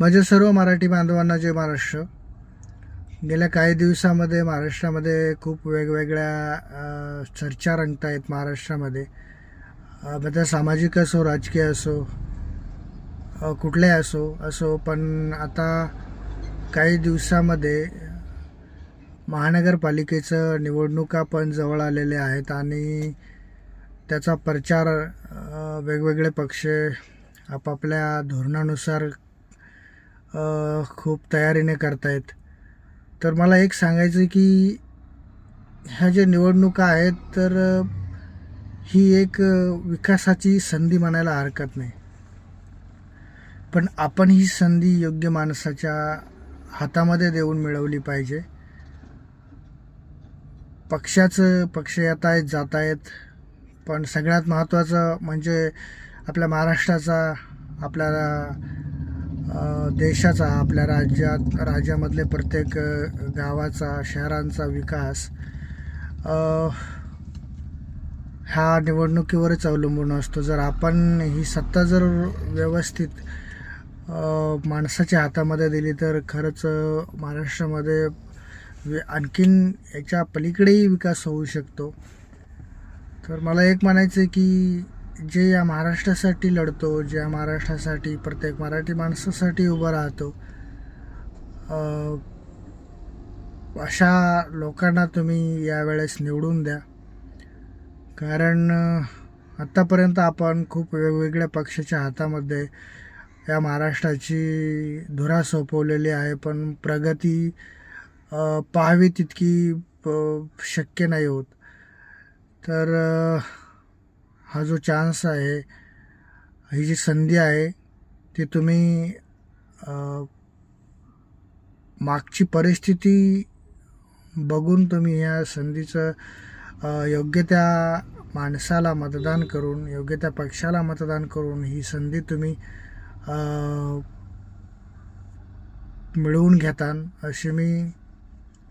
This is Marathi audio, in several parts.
माझ्या सर्व मराठी बांधवांना जय महाराष्ट्र. गेल्या काही दिवसामध्ये महाराष्ट्रामध्ये खूप वेगवेगळ्या चर्चा रंगत आहेत महाराष्ट्रामध्ये. मग त्या सामाजिक असो, राजकीय असो, कुठल्याही असो पण आता काही दिवसामध्ये महानगरपालिकेचं निवडणुका पण जवळ आलेले आहेत आणि त्याचा प्रचार वेगवेगळे पक्ष आपापल्या धोरणानुसार खूप तयारीने करतायत. तर मला एक सांगायचं आहे की ह्या ज्या निवडणुका आहेत तर ही एक विकासाची संधी म्हणायला हरकत नाही, पण आपण ही संधी योग्य माणसाच्या हातामध्ये देऊन मिळवली पाहिजे. पक्ष येत आहेत जात आहेत, पण सगळ्यात महत्त्वाचं म्हणजे आपल्या महाराष्ट्राचा, आपल्या देशाचा, आपल्या राज्यामधले प्रत्येक गावाचा, शहरांचा विकास ह्या निवडणुकीवरच अवलंबून असतो. जर आपण ही सत्ता जर व्यवस्थित माणसाच्या हातामध्ये दिली तर खरंच महाराष्ट्रामध्ये आणखीन याच्या पलीकडेही विकास होऊ शकतो. तर मला एक म्हणायचं आहे की जे या महाराष्ट्रासाठी लढतो, ज्या महाराष्ट्रासाठी प्रत्येक मराठी माणसासाठी उभं राहतो, अशा लोकांना तुम्ही यावेळेस निवडून द्या. कारण आत्तापर्यंत आपण खूप वेगवेगळ्या पक्षाच्या हातामध्ये या महाराष्ट्राची धुरा सोपवलेली आहे, पण प्रगती पाहावी तितकी शक्य नाही होत. तर हा जो चान्स आहे, ही जी संधी आहे, ती तुम्ही मागची परिस्थिती बघून तुम्ही या संधीचं योग्य त्या माणसाला मतदान करून, योग्य त्या पक्षाला मतदान करून ही संधी तुम्ही मिळवून घेतान अशी मी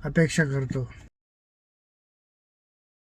अपेक्षा करतो.